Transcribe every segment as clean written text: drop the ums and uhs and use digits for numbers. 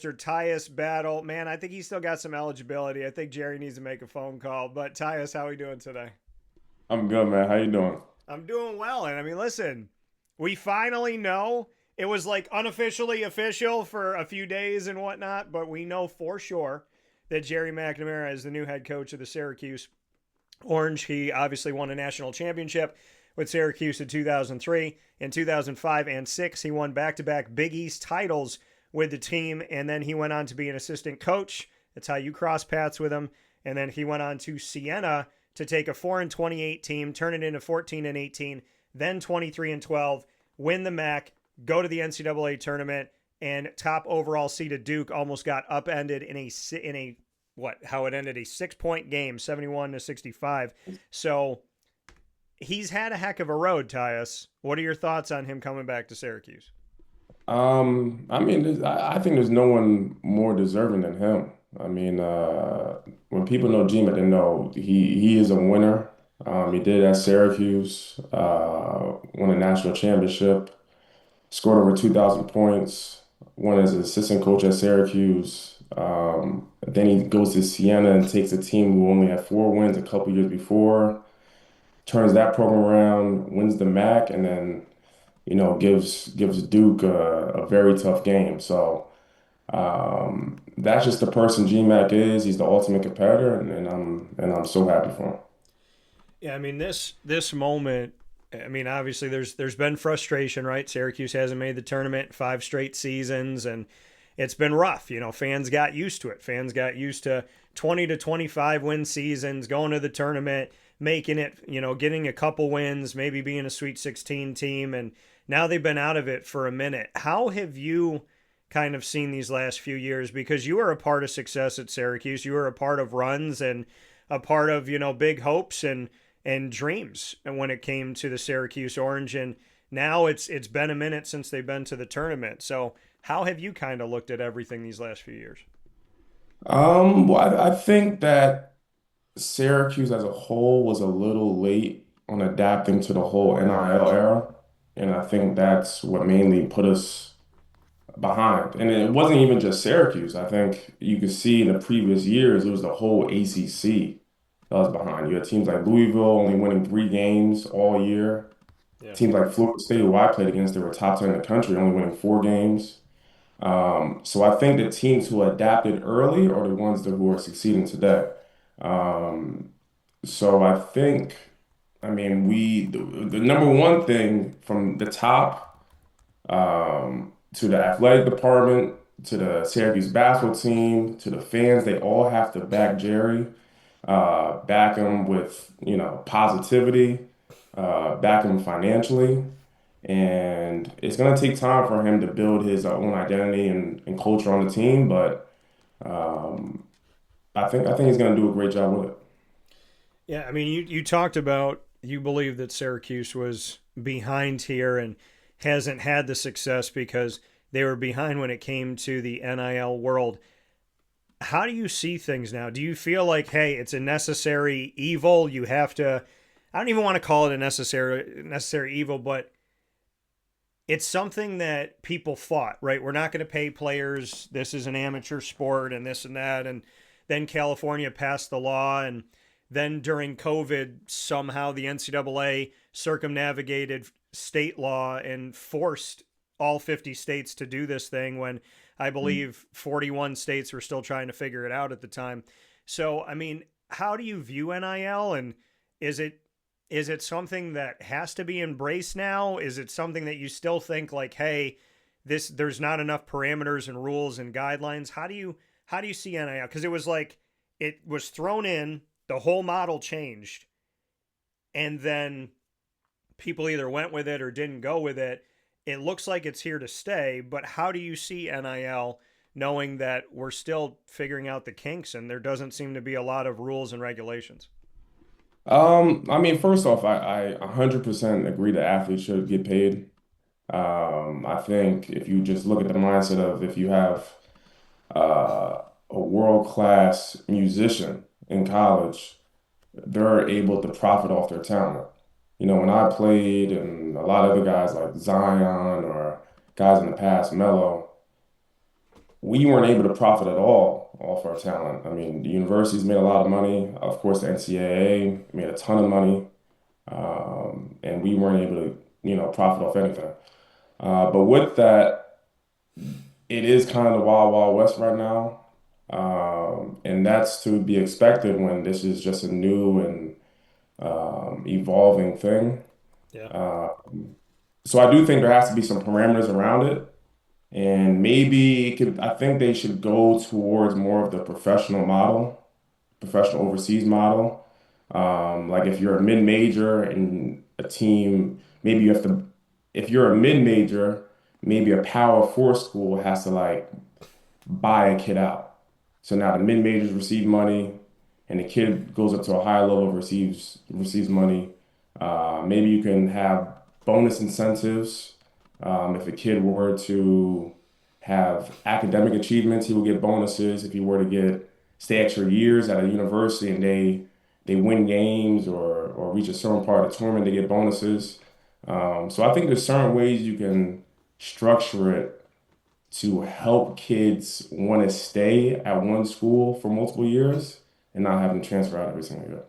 Mr. Tyus Battle. Man, I think he's still got some eligibility. I think Gerry needs to make a phone call. But Tyus, how are we doing today? I'm good, man. How you doing? I'm doing well. And I mean, listen, we finally know it was like unofficially official for a few days and whatnot, but we know for sure that Gerry McNamara is the new head coach of the Syracuse Orange. He obviously won a national championship with Syracuse in 2003. In 2005 and 6, he won back to back Big East titles with the team. And then he went on to be an assistant coach. That's how you cross paths with him. And then he went on to Siena to take a 4-28 team, turn it into 14-18, then 23-12, win the MAC, go to the NCAA tournament, and top overall seeded Duke almost got upended in a what how it ended, a 6 point game, 71-65. So he's had a heck of a road, Tyus. What are your thoughts on him coming back to Syracuse? I mean, I think there's no one more deserving than him. I mean, when people know GMac, they know he is a winner. He did at Syracuse, won a national championship, scored over 2,000 points, won as an assistant coach at Syracuse. Then he goes to Siena and takes a team who only had 4 wins a couple years before, turns that program around, wins the MAC, and then gives Duke a very tough game. So that's just the person GMac is. He's the ultimate competitor, and I'm so happy for him. Yeah, I mean this moment. I mean, obviously there's been frustration, right? Syracuse hasn't made the tournament 5 straight seasons, and it's been rough. Fans got used to it. Fans got used to 20 to 25 win seasons, going to the tournament, making it, getting a couple wins, maybe being a Sweet 16 team, and now they've been out of it for a minute. How have you kind of seen these last few years? Because you were a part of success at Syracuse, you were a part of runs and a part of big hopes and dreams, and when it came to the Syracuse Orange, and now it's been a minute since they've been to the tournament. So how have you kind of looked at everything these last few years? Well, I think that Syracuse as a whole was a little late on adapting to the whole NIL era, and I think that's what mainly put us behind. And it wasn't even just Syracuse. I think you could see in the previous years, it was the whole ACC that was behind. You had teams like Louisville only winning 3 games all year. Yeah. Teams like Florida State, who I played against, they were top 10 in the country, only winning 4 games. So I think the teams who adapted early are the ones who are succeeding today. Um, so I think, I mean, the number one thing from the top to the athletic department, to the Syracuse basketball team, to the fans, they all have to back Gerry, back him with, positivity, back him financially. And it's going to take time for him to build his own identity and culture on the team, but um, I think he's going to do a great job with it. Yeah, I mean, you talked about, you believe that Syracuse was behind here and hasn't had the success because they were behind when it came to the NIL world. How do you see things now? Do you feel like, hey, it's a necessary evil? You have to. I don't even want to call it a necessary evil, but it's something that people fought, right? We're not going to pay players. This is an amateur sport and this and that. And then California passed the law. And then during COVID, somehow the NCAA circumnavigated state law and forced all 50 states to do this thing when I believe 41 states were still trying to figure it out at the time. So, I mean, how do you view NIL, and is it is it something that has to be embraced now? Is it something that you still think like, hey, this there's not enough parameters and rules and guidelines? How do you see NIL? Because it was like it was thrown in, the whole model changed, and then people either went with it or didn't go with it. It looks like it's here to stay, but how do you see NIL knowing that we're still figuring out the kinks and there doesn't seem to be a lot of rules and regulations? I mean, first off, I 100% agree that athletes should get paid. I think if you just look at the mindset of if you have a world-class musician in college, they're able to profit off their talent. When I played, and a lot of other guys like Zion or guys in the past, Melo, we weren't able to profit at all off our talent. I mean, the universities made a lot of money. Of course, the NCAA made a ton of money, and we weren't able to, profit off anything. But with that, it is kind of the wild, wild west right now. And that's to be expected when this is just a new and evolving thing. Yeah. Uh, so I do think there has to be some parameters around it. And maybe I think they should go towards more of the professional model, professional overseas model. Like if you're a mid-major and a team, maybe you have to, if you're a mid-major, maybe a Power Four school has to like buy a kid out. So now the mid majors receive money, and the kid goes up to a higher level, receives money. Maybe you can have bonus incentives. If a kid were to have academic achievements, he will get bonuses. If he were to get stay extra years at a university and they win games or reach a certain part of the tournament, they get bonuses. So I think there's certain ways you can structure it to help kids want to stay at one school for multiple years and not have them transfer out every single year.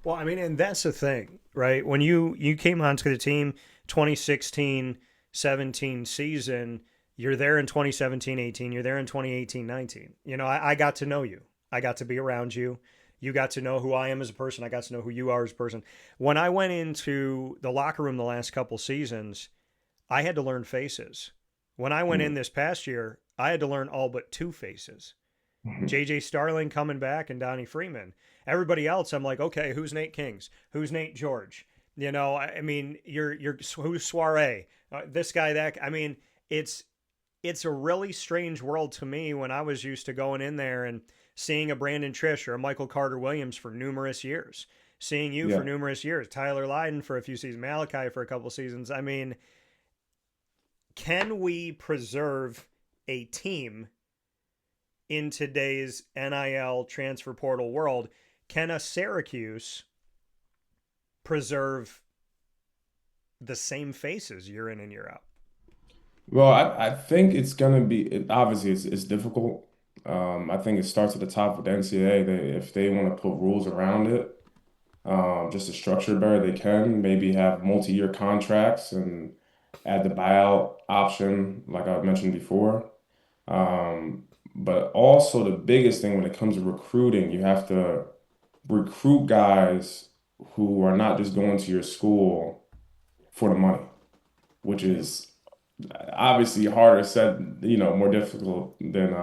Well, I mean, and that's the thing, right? When you came onto the team 2016-17 season, you're there in 2017-18, you're there in 2018-19. I got to know you. I got to be around you. You got to know who I am as a person. I got to know who you are as a person. When I went into the locker room the last couple seasons, I had to learn faces. When I went in Mhm. this past year, I had to learn all but two faces. Mhm. JJ Starling coming back and Donnie Freeman. Everybody else, I'm like, okay, who's Nate Kings? Who's Nate George? I mean, you're who's Soiree? This guy, that. I mean, it's it's a really strange world to me when I was used to going in there and seeing a Brandon Trish or a Michael Carter Williams for numerous years, seeing you for Yeah. numerous years, Tyler Lydon for a few seasons, Malachi for a couple seasons. I mean, can we preserve a team in today's NIL transfer portal world? Can a Syracuse preserve the same faces year in and year out? Well, I think it's gonna be obviously it's difficult. I think it starts at the top with the NCAA. If they want to put rules around it, just to structure it better, they can maybe have multi-year contracts and add the buyout option, like I mentioned before. But also the biggest thing when it comes to recruiting, you have to recruit guys who are not just going to your school for the money, which Yeah. is obviously harder said, more difficult than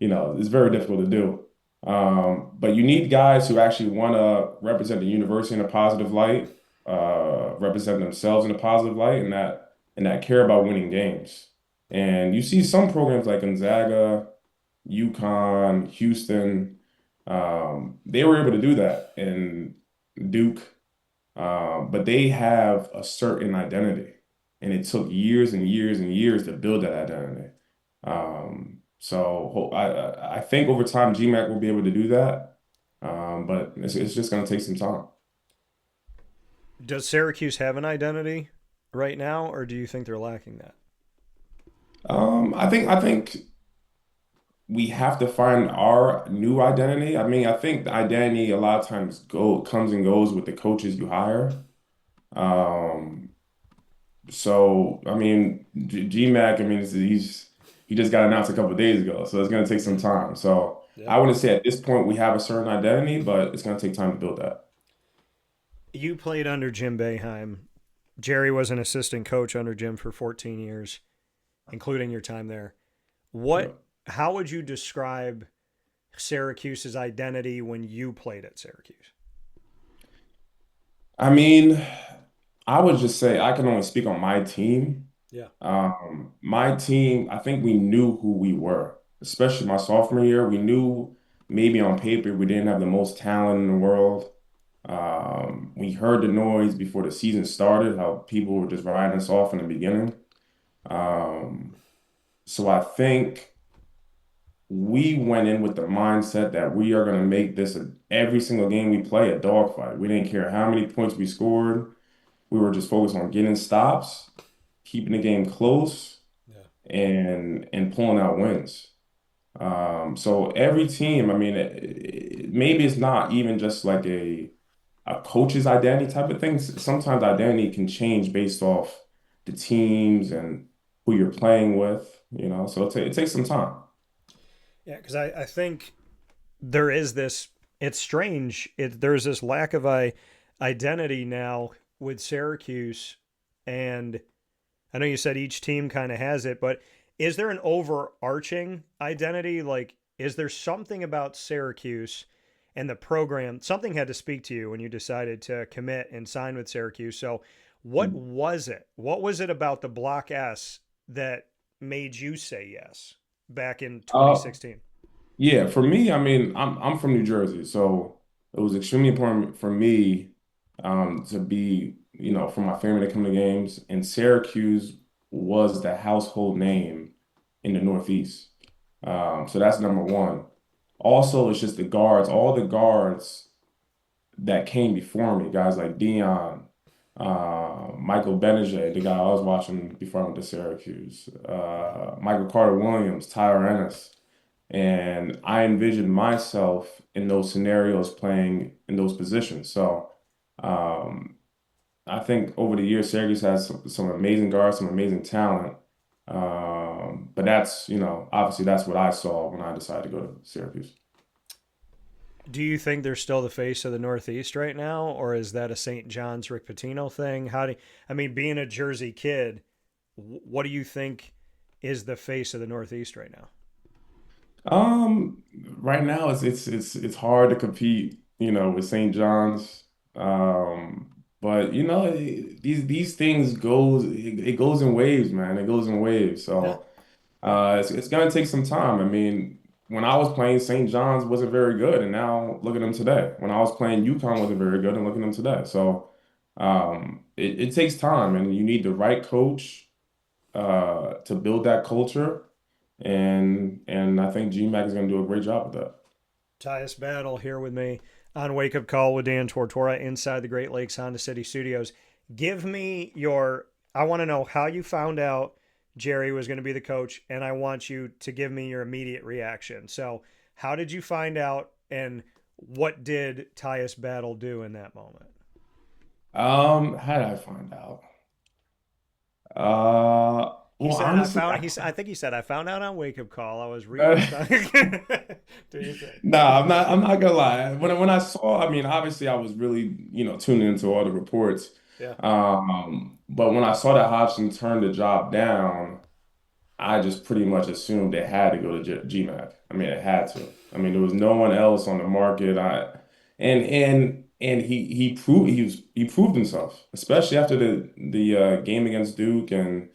it's very difficult to do. But you need guys who actually want to represent the university in a positive light, represent themselves in a positive light, and that care about winning games. And you see some programs like Gonzaga, UConn, Houston, they were able to do that, and Duke, but they have a certain identity, and it took years and years and years to build that identity. I think over time GMac will be able to do that, but it's just going to take some time. Does Syracuse have an identity right now, or do you think they're lacking that? I think we have to find our new identity. I mean, I think the identity a lot of times go comes and goes with the coaches you hire. Um, So, I mean, GMac, I mean, he just got announced a couple of days ago, so it's going to take some Yeah. time. So, Yeah. I wouldn't say at this point we have a certain identity, but it's going to take time to build that. You played under Jim Boeheim. Gerry was an assistant coach under Jim for 14 years, including your time there. Yeah. How would you describe Syracuse's identity when you played at Syracuse? I mean, I would just say I can only speak on my team. Yeah. My team, I think we knew who we were, especially my sophomore year. We knew maybe on paper we didn't have the most talent in the world. We heard the noise before the season started, how people were just writing us off in the beginning. Um, so I think we went in with the mindset that we are going to make this every single game we play a dogfight. We didn't care how many points we scored. We were just focused on getting stops, keeping the game close, Yeah. and pulling out wins. So every team, I mean, maybe it's not even just like a coach's identity type of thing. Sometimes identity can change based off the teams and who you're playing with, so it takes some time. Yeah, because I think there is this. It's strange. There's this lack of identity now with Syracuse, and I know you said each team kind of has it, but is there an overarching identity? Like, is there something about Syracuse and the program? Something had to speak to you when you decided to commit and sign with Syracuse. So, what was it? What was it about the Block S that made you say yes back in Uh, 2016? yeah, for me, I mean, I'm from New Jersey, so it was extremely important for me to be, for my family to come to games, and Syracuse was the household name in the Northeast. So that's number one. Also, it's just the guards, all the guards that came before me, guys like Dion, Michael Benajay, the guy I was watching before I went to Syracuse, Michael Carter Williams, Tyler Ennis. And I envisioned myself in those scenarios playing in those positions. So um, I think over the years, Syracuse has some amazing guards, some amazing talent. But that's, obviously that's what I saw when I decided to go to Syracuse. Do you think they're still the face of the Northeast right now, or is that a St. John's Rick Pitino thing? I mean, being a Jersey kid, what do you think is the face of the Northeast right now? Um, right now it's hard to compete, with St. John's. But these things it goes in waves, man. It goes in waves. Yeah, So yeah. it's gonna take some time. I mean, when I was playing, St. John's wasn't very good, and now look at them today. When I was playing, UConn wasn't very good, and look at them today. So it takes time, and you need the right coach to build that culture, and I think GMac is going to do a great job with that. Tyus Battle here with me on Wake Up Call with Dan Tortora inside the Great Lakes Honda City Studios. Give me your. I want to know how you found out Gerry was going to be the coach, and I want you to give me your immediate reaction. So, how did you find out, and what did Tyus Battle do in that moment? How did I find out? He Well, said, "I honestly, found." I think he said, "I found out on Wake Up Call. I was reading stuff." Do you think? no, I'm not gonna lie. When I saw, I mean, obviously, I was really, tuning into all the reports. Yeah. But when I saw that Hodgson turned the job down, I just pretty much assumed it had to go to GMAC. I mean, it had to. I mean, there was no one else on the market. And he proved himself, especially after the game against Duke and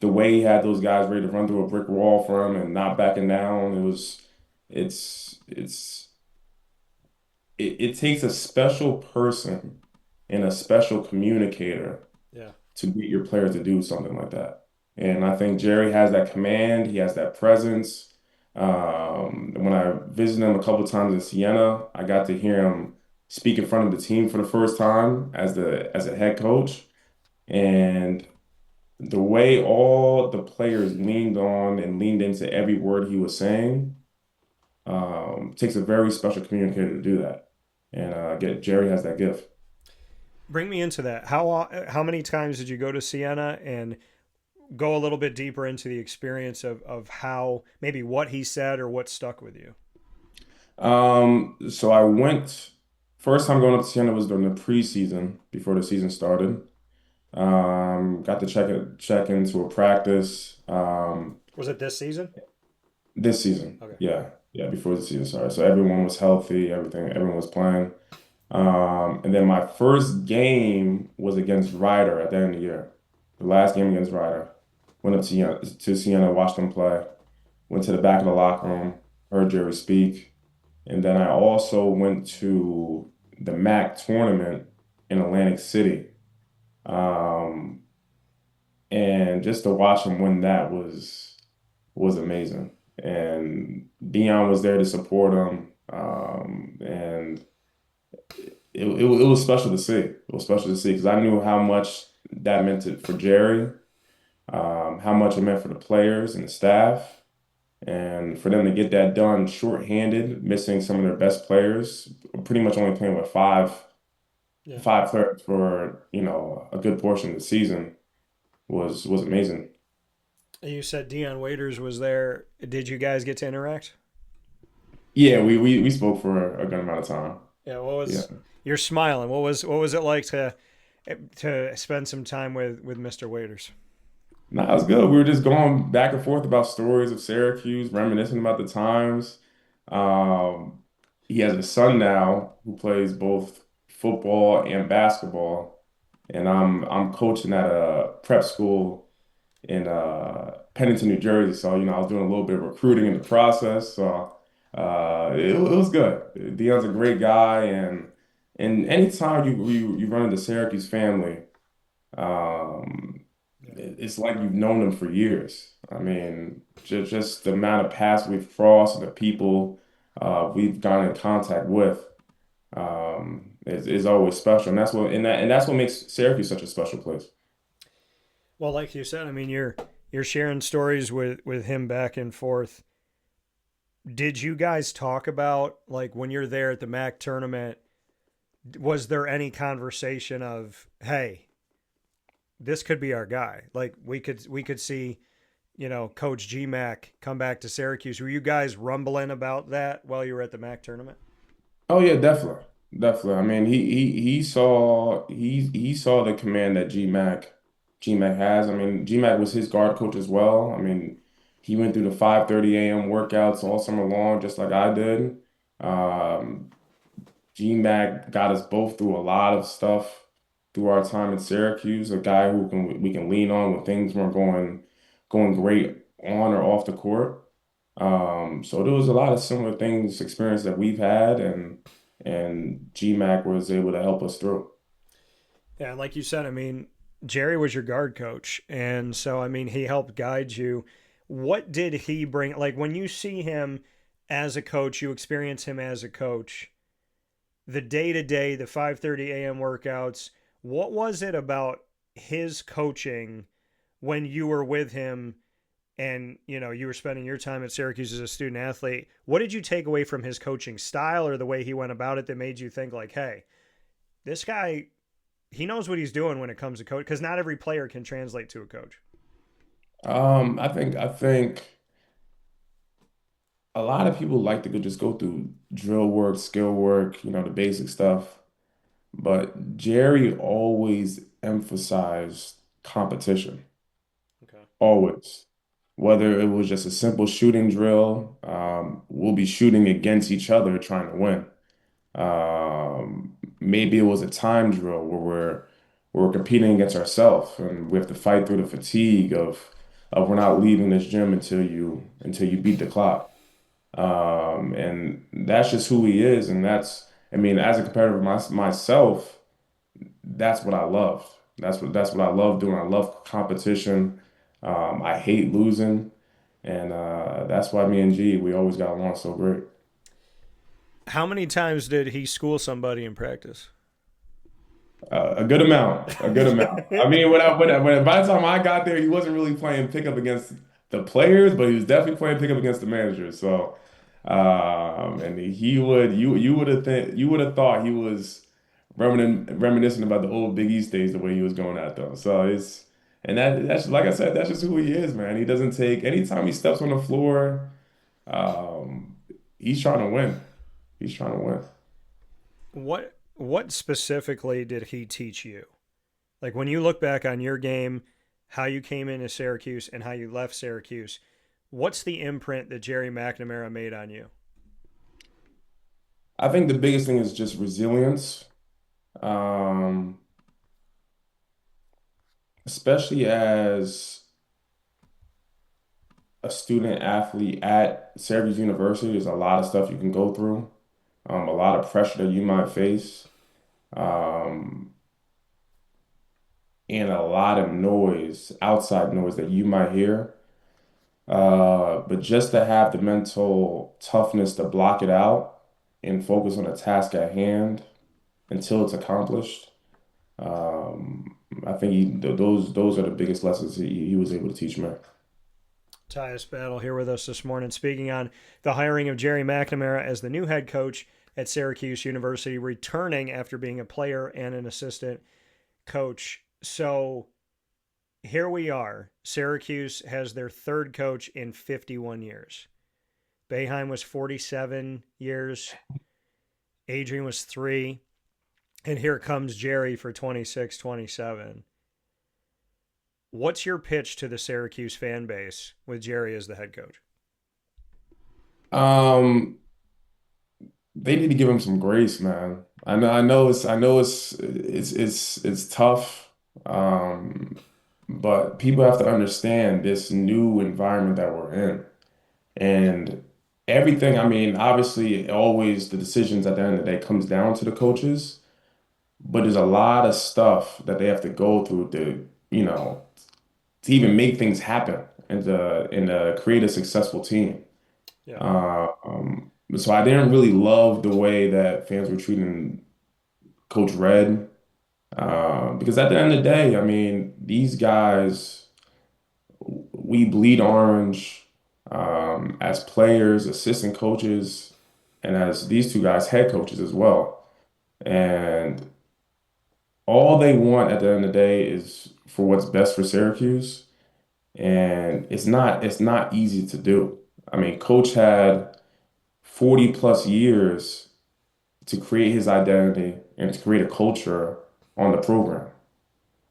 the way he had those guys ready to run through a brick wall for him and not backing down. It's it takes a special person and a special communicator Yeah. to get your players to do something like that. And I think Gerry has that command, he has that presence. When I visited him a couple of times in Siena, I got to hear him speak in front of the team for the first time as a head coach. And the way all the players leaned on and leaned into every word he was saying, takes a very special communicator to do that. And get Gerry has that gift. Bring me into that. How many times did you go to Siena, and go a little bit deeper into the experience of how maybe what he said or what stuck with you? So I went first time going up to Siena was during the preseason before the season started. Got to check into a practice. Was it this season? This season, Okay. yeah, yeah, before the season started. So everyone was healthy, everyone was playing. And then my first game was against Ryder at the end of the year. The last game against Ryder. Went up to Siena, watched them play. Went to the back of the locker room, heard Gerry speak. And then I also went to the MAC tournament in Atlantic City. Um, and just to watch him win that was amazing. And Dion was there to support him. And it was special to see. It was special to see because I knew how much that meant for Gerry. how much it meant for the players and the staff. And for them to get that done shorthanded, missing some of their best players, pretty much only playing with Yeah. five players for, a good portion of the season was amazing. You said Dion Waiters was there. Did you guys get to interact? Yeah, we spoke for a good amount of time. Yeah. What Yeah. was you're smiling? What was it like to spend some time with Mr. Waiters? No, it was good. We were just going back and forth about stories of Syracuse, reminiscing about the times. Um, he has a son now who plays both football and basketball, and I'm coaching at a prep school in Pennington, New Jersey. So, I was doing a little bit of recruiting in the process. So, it was good. Dion's a great guy, and anytime you run into Syracuse family. Um, Yeah. it's like you've known them for years. I mean, just the amount of paths we've crossed and the people we've gone in contact with is always special, and that's what makes Syracuse such a special place. Well, like you said, I mean, you're sharing stories with him back and forth. Did you guys talk about like when you're there at the MAC tournament? Was there any conversation of, hey, this could be our guy? Like we could see, Coach GMac come back to Syracuse. Were you guys rumbling about that while you were at the MAC tournament? Oh yeah, definitely, definitely. I mean, he saw the command that GMac has. I mean, GMac was his guard coach as well. I mean, he went through the 5:30 a.m. workouts all summer long, just like I did. Um, GMac got us both through a lot of stuff through our time in Syracuse. A guy who we can lean on when things weren't going great on or off the court. So there was a lot of similar things, experience that we've had, and GMAC was able to help us through. Yeah, and like you said, I mean, Gerry was your guard coach, and so I mean, he helped guide you. What did he bring? Like when you see him as a coach, you experience him as a coach. The day to day, the 5:30 a.m. workouts. What was it about his coaching when you were with him and you were spending your time at Syracuse as a student athlete? What did you take away from his coaching style or the way he went about it that made you think like, hey, this guy, he knows what he's doing when it comes to coach? Because not every player can translate to a coach. I think a lot of people like to just go through drill work, skill work, the basic stuff. But Jerry always emphasized competition, Okay. always. Whether it was just a simple shooting drill, we'll be shooting against each other trying to win. Maybe it was a time drill where we're competing against ourselves and we have to fight through the fatigue of we're not leaving this gym until you beat the clock. And that's just who he is, and I mean, as a competitor myself, that's what I love. That's what I love doing. I love competition. I hate losing, and that's why me and G we always got along so great. How many times did he school somebody in practice? A good amount, a good amount. I mean, by the time I got there, he wasn't really playing pickup against the players, but he was definitely playing pickup against the managers. So, and you would have thought he was reminiscing about the old Big East days, the way he was going at them. So that's like I said, that's just who he is, man. He doesn't take anytime he steps on the floor, um, he's trying to win. He's trying to win. What specifically did he teach you? Like when you look back on your game, how you came into Syracuse and how you left Syracuse, what's the imprint that Gerry McNamara made on you? I think the biggest thing is just resilience. Um, Especially as a student athlete at Syracuse University, there's a lot of stuff you can go through, a lot of pressure that you might face, um, and a lot of noise, outside noise that you might hear. But just to have the mental toughness to block it out and focus on the task at hand until it's accomplished. I think those are the biggest lessons he was able to teach me. Tyus Battle here with us this morning, speaking on the hiring of Gerry McNamara as the new head coach at Syracuse University, returning after being a player and an assistant coach. So here we are. Syracuse has their third coach in 51 years. Boeheim was 47 years. Adrian was 3. And here comes Gerry for 26, 27. What's your pitch to the Syracuse fan base with Gerry as the head coach? Um, they need to give him some grace, man. I know it's tough. Um, but people have to understand this new environment that we're in. And everything, I mean, obviously, always the decisions at the end of the day comes down to the coaches, but there's a lot of stuff that they have to go through to even make things happen and to create a successful team. Yeah. So I didn't really love the way that fans were treating Coach Red, because at the end of the day, I mean, these guys, we bleed orange, as players, assistant coaches, and as these two guys, head coaches as well. And all they want at the end of the day is for what's best for Syracuse. And it's not easy to do. I mean, Coach had 40 plus years to create his identity and to create a culture on the program.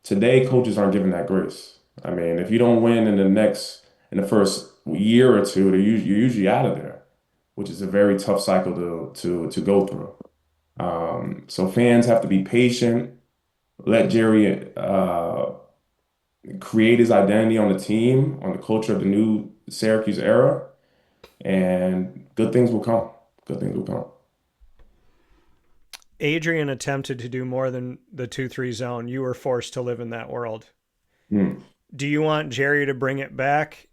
Today, coaches aren't given that grace. I mean, if you don't win in the first year or two, you're usually out of there, which is a very tough cycle to go through. So fans have to be patient, let Gerry create his identity on the team, on the culture of the new Syracuse era, and good things will come. Good things will come. Adrian attempted to do more than the 2-3 zone. You were forced to live in that world. Hmm. Do you want Gerry to bring it back,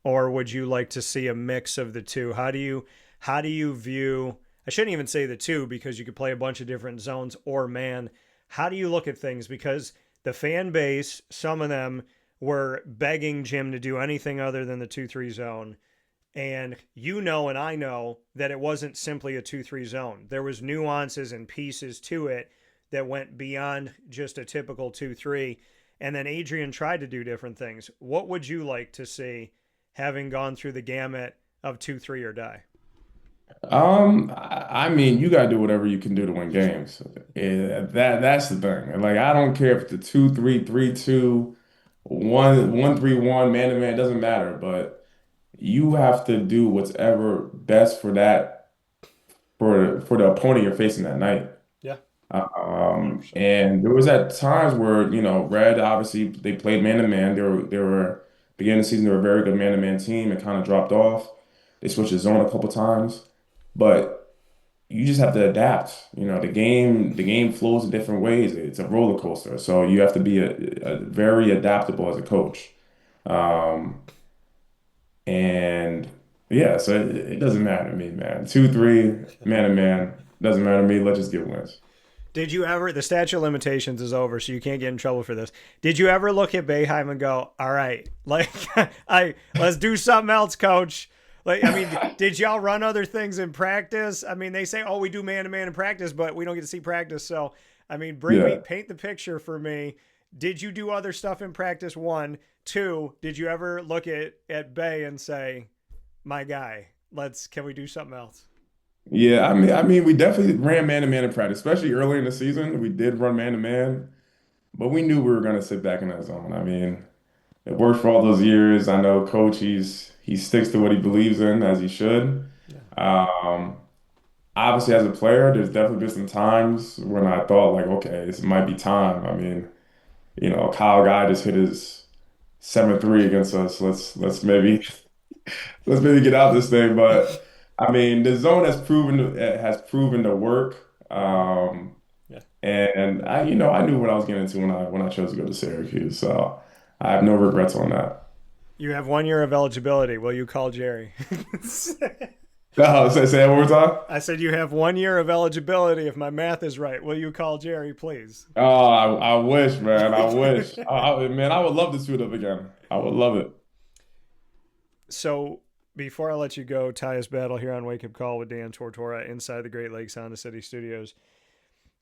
or would you like to see a mix of the two? How do you view, I shouldn't even say the two because you could play a bunch of different zones or man. How do you look at things? Because the fan base, some of them were begging Jim to do anything other than the 2-3 zone. And you know, and I know that it wasn't simply a 2-3 zone. There was nuances and pieces to it that went beyond just a typical 2-3. And then Adrian tried to do different things. What would you like to see having gone through the gamut of 2-3 or die? I mean, you gotta do whatever you can do to win games. That's the thing. Like, I don't care if the 2-3, 3-2, 1-1-3-1, man to man, doesn't matter. But you have to do what's ever best for the opponent you're facing that night. Yeah, 100%. And there was at times where, Red, obviously they played man to man. They were beginning of the season, they were a very good man to man team. It kind of dropped off. They switched the zone a couple times, but you just have to adapt. The game flows in different ways. It's a roller coaster, so you have to be a very adaptable as a coach. Um, and yeah, so it doesn't matter to me, man. 2-3, man to man, doesn't matter to me. Let's just get wins. Did you ever, the statute of limitations is over, so you can't get in trouble for this. Did you ever look at Boeheim and go, all right, like, let's do something else, coach? Like, I mean, did y'all run other things in practice? I mean, they say, oh, we do man to man in practice, but we don't get to see practice. So, I mean, Yeah. paint the picture for me. Did you do other stuff in practice? One, two, did you ever look at Bay and say, my guy, can we do something else? Yeah, I mean, we definitely ran man to man in practice, especially early in the season. We did run man to man, but we knew we were going to sit back in that zone. I mean, it worked for all those years. I know coach, he sticks to what he believes in, as he should. Yeah. Um, Obviously, as a player, there's definitely been some times when I thought like, okay, this might be time. I mean, Kyle Guy just hit his 7-3 against us. Let's maybe get out this thing. But I mean, the zone has proven to work. Yeah. And I knew what I was getting into when I chose to go to Syracuse. So I have no regrets on that. You have 1 year of eligibility. Will you call Gerry? No, say that one more time. I said you have 1 year of eligibility if my math is right. Will you call Gerry, please? Oh, I wish, man. I wish. Man, I would love to suit up again. I would love it. So before I let you go, Tyus Battle here on Wake Up Call with Dan Tortora inside the Great Lakes Honda City Studios.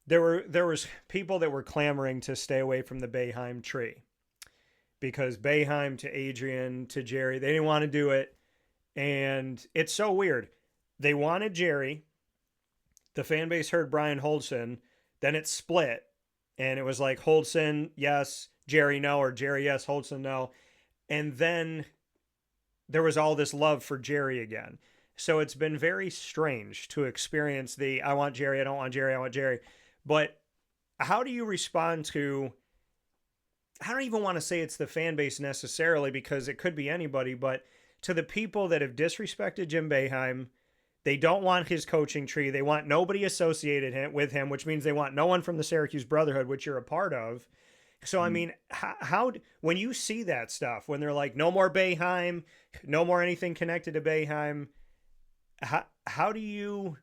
There was people that were clamoring to stay away from the Boeheim tree because Boeheim to Adrian to Gerry, they didn't want to do it. And it's so weird. They wanted Gerry. The fan base heard Brian Holdson. Then it split. And it was like Holdson, yes, Gerry, no, or Gerry, yes, Holdson, no. And then there was all this love for Gerry again. So it's been very strange to experience the I want Gerry, I don't want Gerry, I want Gerry. But how do you respond to, I don't even want to say it's the fan base necessarily because it could be anybody, but to the people that have disrespected Jim Boeheim, they don't want his coaching tree. They want nobody associated with him, which means they want no one from the Syracuse Brotherhood, which you're a part of. So, I mean, how when you see that stuff, when they're like, no more Boeheim, no more anything connected to Boeheim, how do you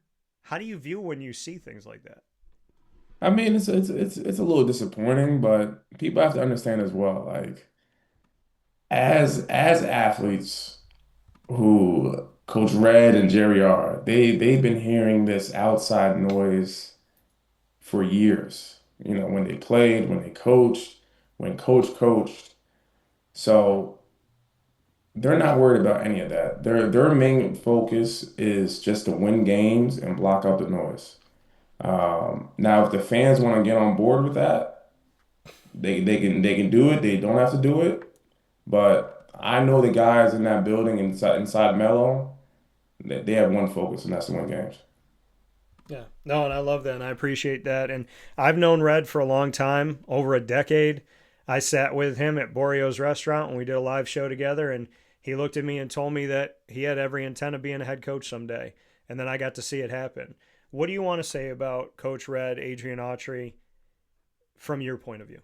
view when you see things like that? I mean, it's a little disappointing, but people have to understand as well, like as athletes who Coach Red and Jerry are, they've been hearing this outside noise for years. You know, when they played, when they coached, when coach coached. So they're not worried about any of that. Their main focus is just to win games and block out the noise. Now, if the fans want to get on board with that, they can do it. They don't have to do it. But I know the guys in that building inside Mello, they have one focus, and that's to win games. Yeah. No, and I love that and I appreciate that. And I've known Red for a long time, over a decade. I sat with him at Borio's restaurant when we did a live show together and he looked at me and told me that he had every intent of being a head coach someday. And then I got to see it happen. What do you want to say about Coach Red, Adrian Autry, from your point of view?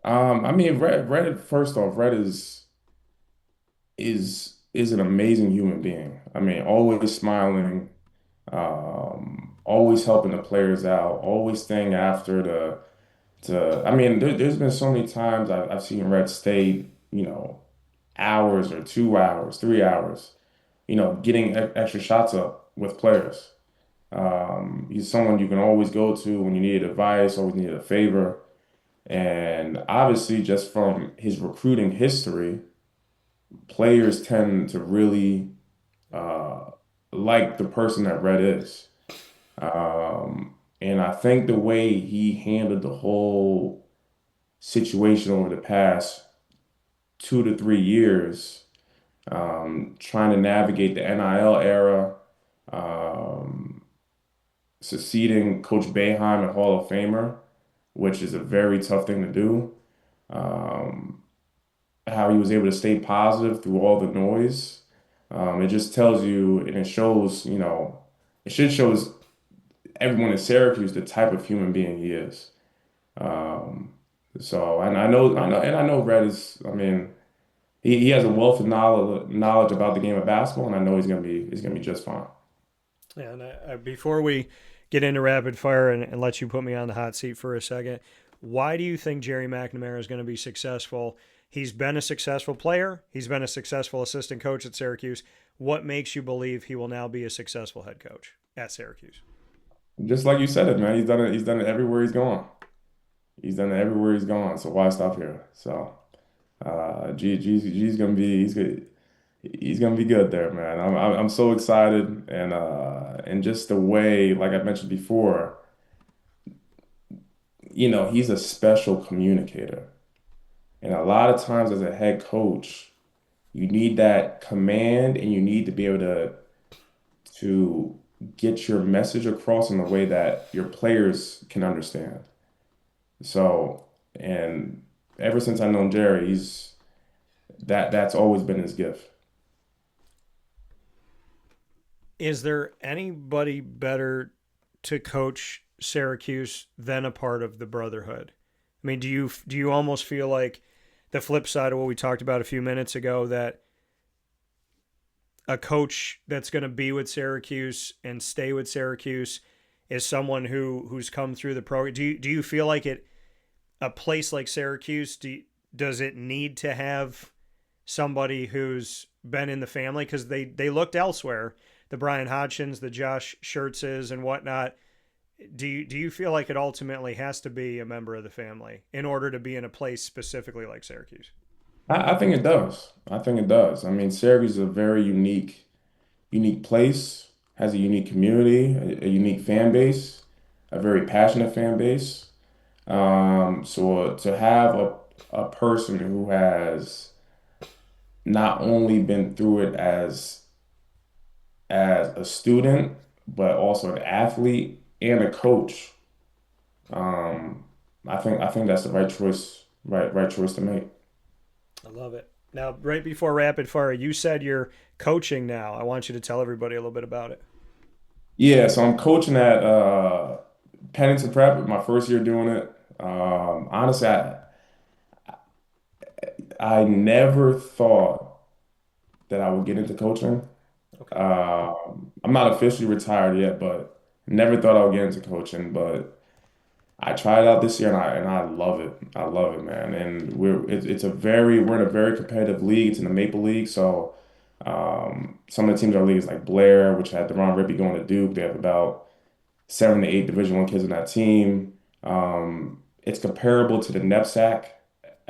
I mean, Red. First off, Red is an amazing human being. I mean, always smiling, always helping the players out, always staying after the to. I mean, there's been so many times I've seen Red stay, hours or 2 hours, 3 hours, getting extra shots up with players. He's someone you can always go to when you need advice, always need a favor. And obviously, just from his recruiting history, players tend to really uh, like the person that Red is. And I think the way he handled the whole situation over the past 2 to 3 years, trying to navigate the NIL era, um, succeeding Coach Boeheim, a Hall of Famer, which is a very tough thing to do. Um, how he was able to stay positive through all the noise. It just tells you, and it shows, it should shows everyone in Syracuse the type of human being he is. Um, so, and I know Red is. I mean, he has a wealth of knowledge about the game of basketball, and I know he's gonna be just fine. Yeah, and before we get into rapid fire and let you put me on the hot seat for a second, why do you think Gerry McNamara is going to be successful? He's been a successful player. He's been a successful assistant coach at Syracuse. What makes you believe he will now be a successful head coach at Syracuse? Just like you said it, man. He's done it. He's done it everywhere he's gone. He's done it everywhere he's gone. So why stop here? So, G's gonna be he's gonna be good there, man. I'm so excited and just the way, like I mentioned before, he's a special communicator. And a lot of times as a head coach, you need that command and you need to be able to get your message across in a way that your players can understand. So, and ever since I've known Gerry, that's always been his gift. Is there anybody better to coach Syracuse than a part of the Brotherhood? I mean, do you almost feel like the flip side of what we talked about a few minutes ago that a coach that's going to be with Syracuse and stay with Syracuse is someone who's come through the program. Do you feel like it a place like Syracuse does it need to have somebody who's been in the family because they looked elsewhere, the Brian Hodgsons, the Josh Schertzes, and whatnot. Do you feel like it ultimately has to be a member of the family in order to be in a place specifically like Syracuse? I think it does. I think it does. I mean, Syracuse is a very unique place, has a unique community, a unique fan base, a very passionate fan base. So to have a person who has not only been through it as a student, but also an athlete and a coach, um, I think that's the right choice, right choice to make. I love it. Now, right before rapid fire, you said you're coaching now. I want you to tell everybody a little bit about it. Yeah, so I'm coaching at Pennington Prep, my first year doing it. Honestly, I never thought that I would get into coaching. Okay. I'm not officially retired yet, but never thought I would get into coaching. But I tried it out this year, and I love it. I love it, man. And we're in a very competitive league. It's in the Maple League, so some of the teams in our league is like Blair, which had Deron Rippey going to Duke. They have about 7 to 8 Division I kids on that team. It's comparable to the NEPSAC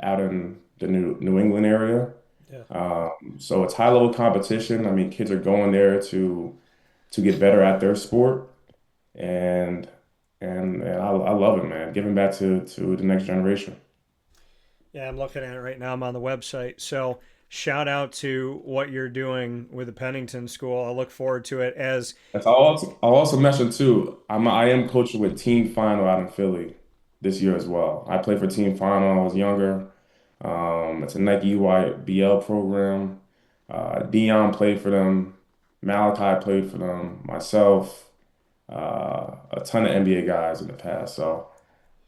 out in the New England area. Yeah. So it's high level competition. I mean, kids are going there to get better at their sport, and I love it, man. Giving back to the next generation. Yeah, I'm looking at it right now. I'm on the website. So shout out to what you're doing with the Pennington School. I look forward to it as I'll also mention too. I am coaching with Team Final out in Philly this year as well. I played for Team Final when I was younger. It's a Nike UIBL program. Dion played for them. Malachi played for them. Myself, a ton of NBA guys in the past. So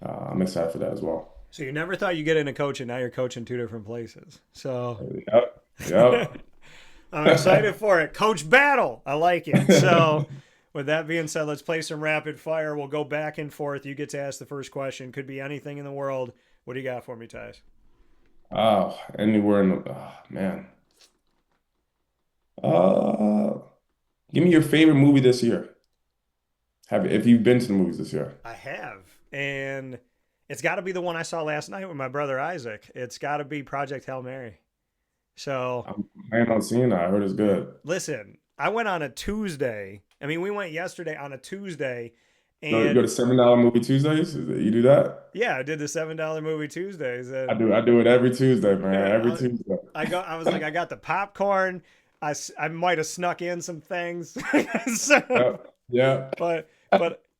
I'm excited for that as well. so you never thought you'd get into coaching. Now you're coaching two different places. So Yep. Yep. I'm excited for it. Coach Battle. I like it. So with that being said, let's play some rapid fire. We'll go back and forth. You get to ask the first question. Could be anything in the world. What do you got for me, Tyus? Oh, anywhere in the man. Uh, Give me your favorite movie this year. If you've been to the movies this year. I have. And it's got to be the one I saw last night with my brother Isaac. It's got to be Project Hail Mary. So I ain't not seen that. I heard it's good. listen, I went on a Tuesday. I mean, we went yesterday on a Tuesday, You go and to $7 movie Tuesdays? You do that? yeah, I did the $7 movie Tuesdays, I and do. I do it every Tuesday, man. Every I, Tuesday. I was like, I got the popcorn. I might have snuck in some things, so, Yep. Yeah. but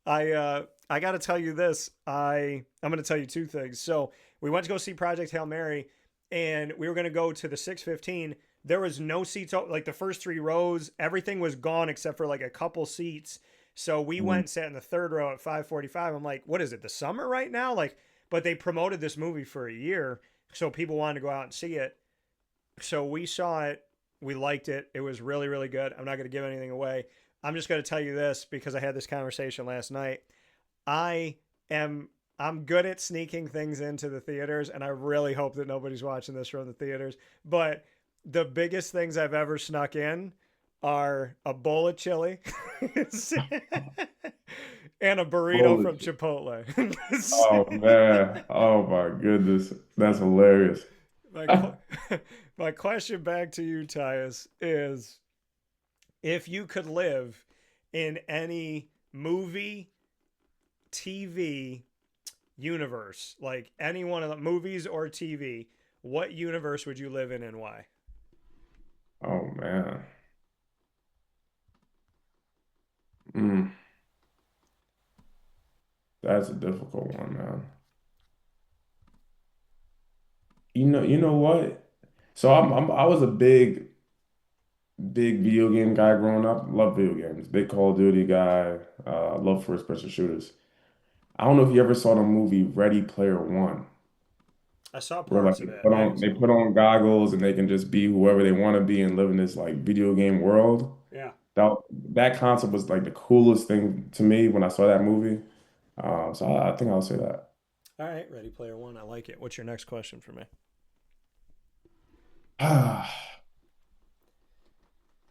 I got to tell you this. I'm going to tell you two things. So we went to go see Project Hail Mary, and we were going to go to the 6:15. There was no seats, like the first three rows. Everything was gone except for like a couple seats. So we went Mhm. and sat in the third row at 5:45. I'm like, what is it? The summer right now? Like, but they promoted this movie for a year, so people wanted to go out and see it. So we saw it. We liked it. It was really, really good. I'm not going to give anything away. I'm just going to tell you this because I had this conversation last night. I am I'm good at sneaking things into the theaters, and I really hope that nobody's watching this from the theaters. But the biggest things I've ever snuck in are a bowl of chili and a burrito Holy from shit. Chipotle. Oh man. Oh my goodness. That's hilarious. my, my question back to you, Tyus, is if you could live in any movie, TV universe, like any one of the movies or TV, what universe would you live in and why? Oh man. Mm, that's a difficult one, man. You know what? So I was a big video game guy growing up. Love video games. Big Call of Duty guy. Love first person shooters. I don't know if you ever saw the movie Ready Player One. I saw where like parts of it. I haven't they seen. put on goggles and they can just be whoever they want to be and live in this like video game world. Yeah. That that concept was like the coolest thing to me when I saw that movie. So I think I'll say that. All right, Ready Player One. I like it. What's your next question for me? Hmm.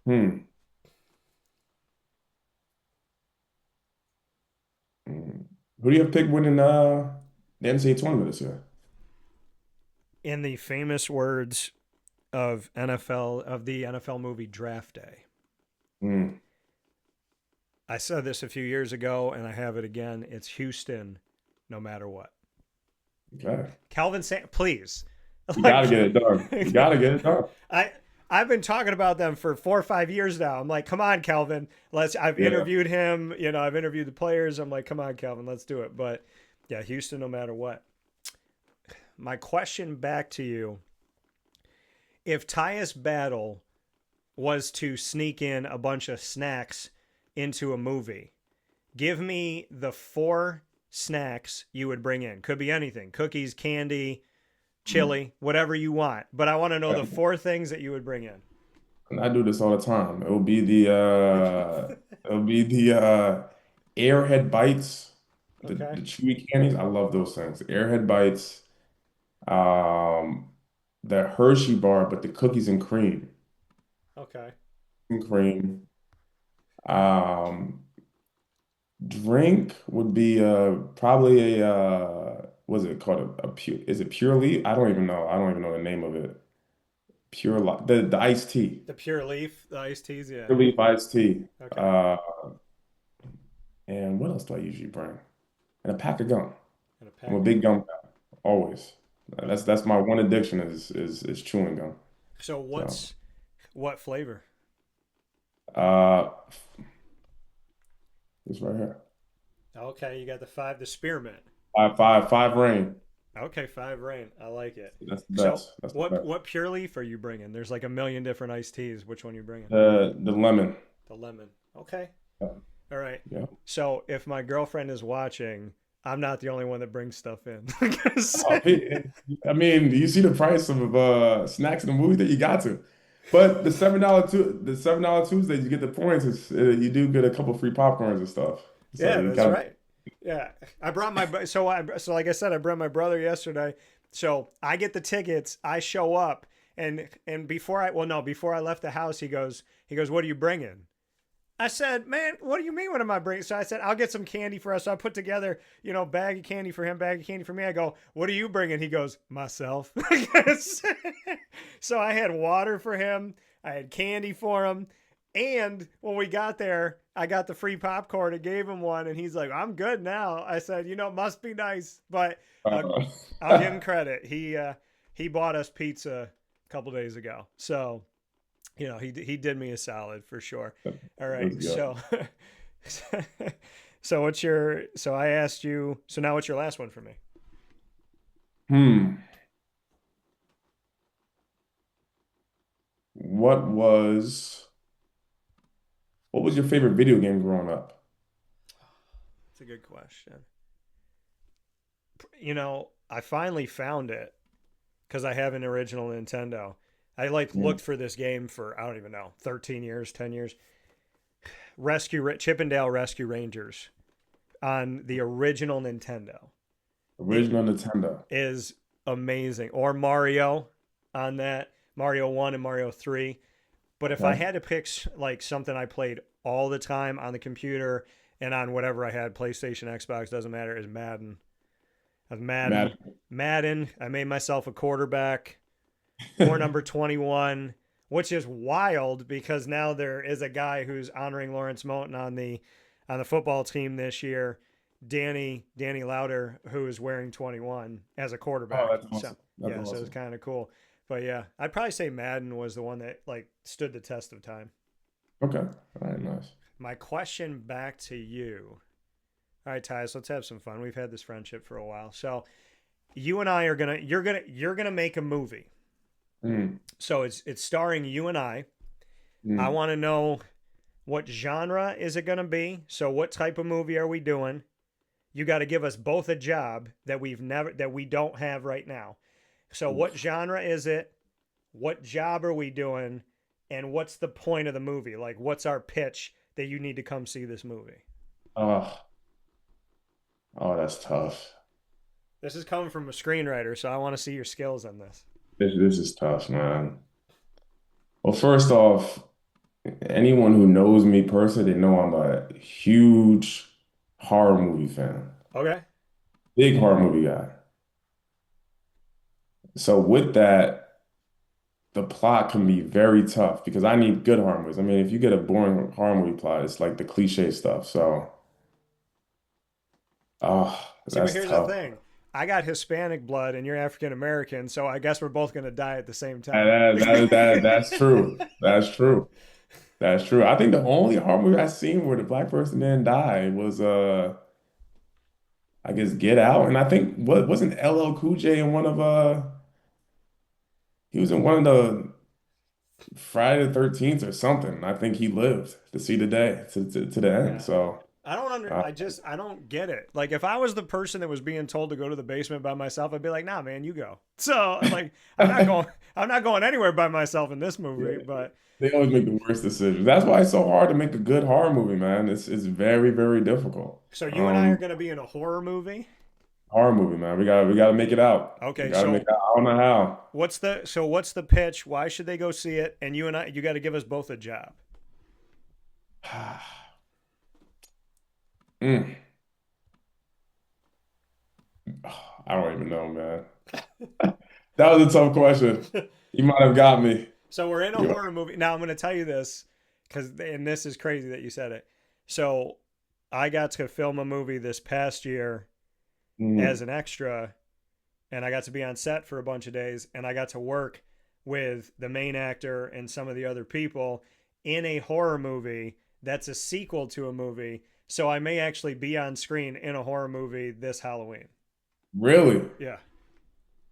Hmm. Who do you have picked winning the NCAA tournament this year? In the famous words of the NFL movie Draft Day, Hmm. I said this a few years ago, and I have it again. It's Houston, no matter what. Okay. Please, You gotta like get it done. You gotta get it done. I I've been talking about them for 4 or 5 years now. I'm like, come on, Calvin. I've Yeah. interviewed him. I've interviewed the players. I'm like, come on, Calvin, let's do it. But yeah, Houston, no matter what. My question back to you: if Tyus Battle was to sneak in a bunch of snacks into a movie, give me the 4 snacks you would bring in. Could be anything: cookies, candy, Mhm. chili, whatever you want. But I want to know the 4 things that you would bring in. And I do this all the time. It'll be the Airhead bites, Okay. the chewy candies. I love those things. Airhead bites, um, the Hershey bar, but the cookies and cream. Okay. And cream. Um, Drink would be probably a what's it called? A pure is it Pure Leaf? I don't even know. I don't even know the name of it. Pure Li the iced tea. The Pure Leaf, the iced teas, yeah. Pure Leaf iced tea. Okay. Uh, and what else do I usually bring? And a pack of gum. And a I'm a pack of big gum. gum guy, always. Okay. That's my one addiction is chewing gum. So So what flavor? uh, it's right here. Okay, you got the spearmint. Five rain. Okay, 5 rain. I like it. That's the So best. That's the what best. what Pure Leaf are you bringing? There's like a million different iced teas. Which one are you bringing? The lemon. The lemon. Okay. Yeah. All right. Yeah. So if my girlfriend is watching, I'm not the only one that brings stuff in. Oh, I mean, you see the price of snacks in the movie that you got to. But the $7 Tuesdays, you get the points. You do get a couple free popcorns and stuff. So Yeah, you that's got right. Yeah, I brought my so like I said, I brought my brother yesterday. So I get the tickets. I show up, and before I left the house, he goes, what are you bringing? I said, man, what do you mean? What am I bringing? So I said, I'll get some candy for us. So I put together, bag of candy for him, bag of candy for me. I go, what are you bringing? He goes, myself. So I had water for him. I had candy for him. And when we got there, I got the free popcorn and gave him one. And he's like, I'm good now. I said, it must be nice. But I'll, uh, I'll give him credit. He bought us pizza a couple days ago. So he did me a solid for sure. All right, let's go. so so I asked you. So now what's your last one for me? Hmm. What was what was your favorite video game growing up? It's a good question. I finally found it because I have an original Nintendo. I Mm. looked for this game for I don't even know 13 years, 10 years. Chippendale Rescue Rangers on the original Nintendo. It Original Nintendo. is amazing. Or Mario on that, Mario 1 and Mario 3. But if I Okay. had to pick like something I played all the time on the computer and on whatever I had, PlayStation, Xbox, doesn't matter, is Madden. Of Madden. Matt. Madden, I made myself a quarterback, wore number 21, which is wild because now there is a guy who's honoring Lawrence Moten on the football team this year, Danny Lauder, who is wearing 21 as a Oh, quarterback. that's So awesome. That's yeah, so it's awesome. kind of cool. But yeah, I'd probably say Madden was the one that like stood the test of time. Okay. All right, nice. My question back to you. All right, Tyus, let's have some fun. We've had this friendship for a while. So you and I are gonna you're gonna make a movie. Mm. So it's starring you and I. I Mm. want to know what genre is it gonna be? So what type of movie are we doing? You got to give us both a job that we don't have right now. So what Oof. genre is it? What job are we doing? And what's the point of the movie? Like, what's our pitch that you need to come see this movie? Oh, oh, that's tough. This is coming from a screenwriter, so I want to see your skills on this. This is tough, man. Well, first off, anyone who knows me personally, they know I'm a huge horror movie fan. Okay. Big horror movie guy. So with that, the plot can be very tough because I need good horror movies. I mean, if you get a boring horror movie plot, it's like the cliche stuff. So, oh, See, but that's here's the tough. thing. I got Hispanic blood and you're African American, so I guess we're both going to die at the same time. That's true. That's true. That's true. I think the only horror movie I seen where the black person didn't die was I guess Get Out. And I think what wasn't LL Cool J in one of he was in one of the Friday the 13th or something. I think he lived to see the day to the end. Yeah. So uh, I don't get it. Like if I was the person that was being told to go to the basement by myself, I'd be like, "Nah, man, you go." So, like I'm not going anywhere by myself in this movie, yeah, but they always make the worst decisions. That's why it's so hard to make a good horror movie, man. It's very, very difficult. so you and I are going to be in a horror movie. Horror movie, man. We gotta make it out. We Okay, gotta make so it out. I don't know how. what's the pitch? Why should they go see it? And you got to give us both a job. Mm. I don't even know, man. That was a tough question. You might have got me. So we're in a You- horror movie. Now I'm going to tell you this and this is crazy that you said it. So I got to film a movie this past year as Mm. an extra, and I got to be on set for a bunch of days, and I got to work with the main actor and some of the other people in a horror movie that's a sequel to a movie. So I may actually be on screen in a horror movie this Halloween. Really? Yeah.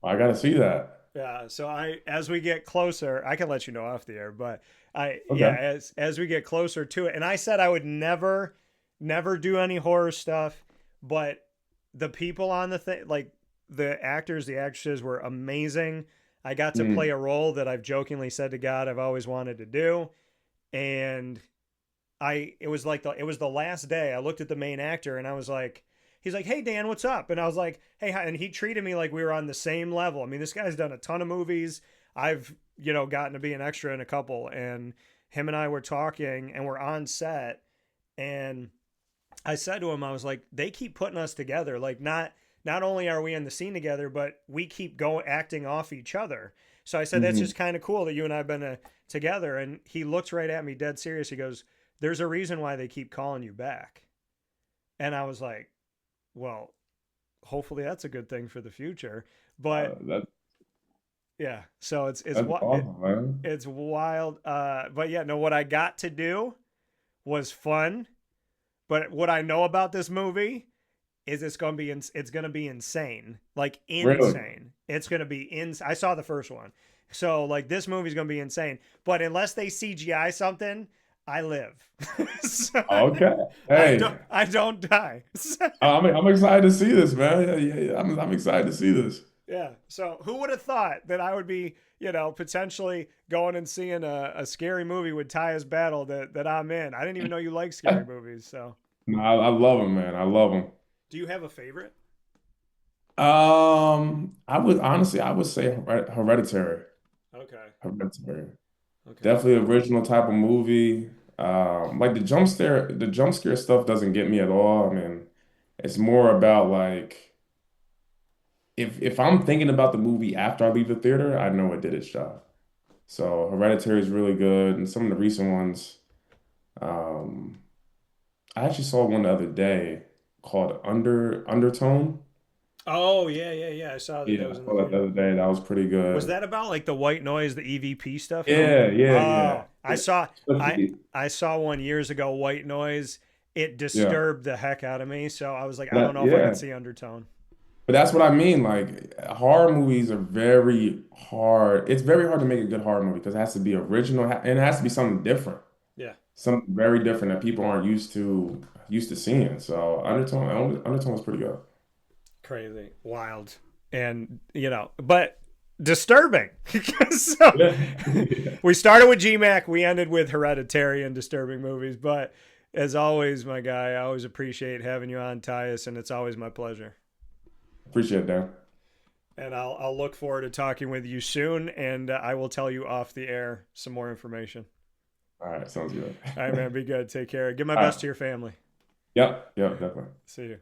I gotta see that. Yeah, so as we get closer, I can let you know off the air, but Okay. as we get closer to it, and I said I would never do any horror stuff, but the people on the thing, like the actors, the actresses were amazing. I got to play Mm. a role that I've jokingly said to God I've always wanted to do, and it was like it was the last day. I looked at the main actor and I was like, he's like, "Hey Dan, what's up?" And I was like, "Hey," hi. And he treated me like we were on the same level. I mean, this guy's done a ton of movies. I've gotten to be an extra in a couple, and him and I were talking, and we're on set, and I said to him, I was like, they keep putting us together. Like not only are we in the scene together, but we keep going acting off each other. So I said, that's Hmm. just kind of cool that you and I have been together. And he looked right at me dead serious. He goes, "There's a reason why they keep calling you back." And I was like, well, hopefully that's a good thing for the future. But That yeah, so that's awesome, man. it's wild. But yeah, no, what I got to do was fun. But what I know about this movie is it's gonna be insane, like Really? insane. It's gonna be I saw the first one, so like this movie's gonna be insane. But unless they CGI something, I live. So Okay. Hey, I don't die. I'm excited to see this, man. Yeah, yeah, yeah. I'm excited to see this. Yeah. So who would have thought that I would be, potentially going and seeing a scary movie with Tyus Battle that I'm in? I didn't even know you like scary movies. So No, I love him, man. I love him. do you have a favorite? I would say Hereditary. Okay. Hereditary. Okay. Definitely original type of movie. Like the jump scare stuff doesn't get me at all. I mean, it's more about like if I'm thinking about the movie after I leave the theater, I know it did its job. So Hereditary is really good, and some of the recent ones. Um, I actually saw one the other day called Undertone. Oh yeah, yeah, yeah. I saw that Yeah, that I was in the saw that the theater. other day. That was pretty Was good. that about like the white noise, the EVP stuff and all? Yeah, yeah, yeah. Oh, I Especially, I saw one years ago, white noise. It yeah. disturbed the heck out of me. So I was like, I don't That, know if I yeah. could see undertone. But that's what I mean. Like horror movies are very hard. It's very hard to make a good horror movie because it has to be original and it has to be something different, Yeah. something very different that people aren't used to seeing. So Undertone was pretty good. Crazy. Wild. And but disturbing. So Yeah. we started with GMac, we ended with Hereditary and disturbing movies. But as always, my guy, I always appreciate having you on, Tyus, and it's always my pleasure. Appreciate it, Dan. And I'll look forward to talking with you soon, and I will tell you off the air some more information. All right, sounds good. All right, man, be good. Take care. Give my All best right. to your family. Yep, definitely. See you.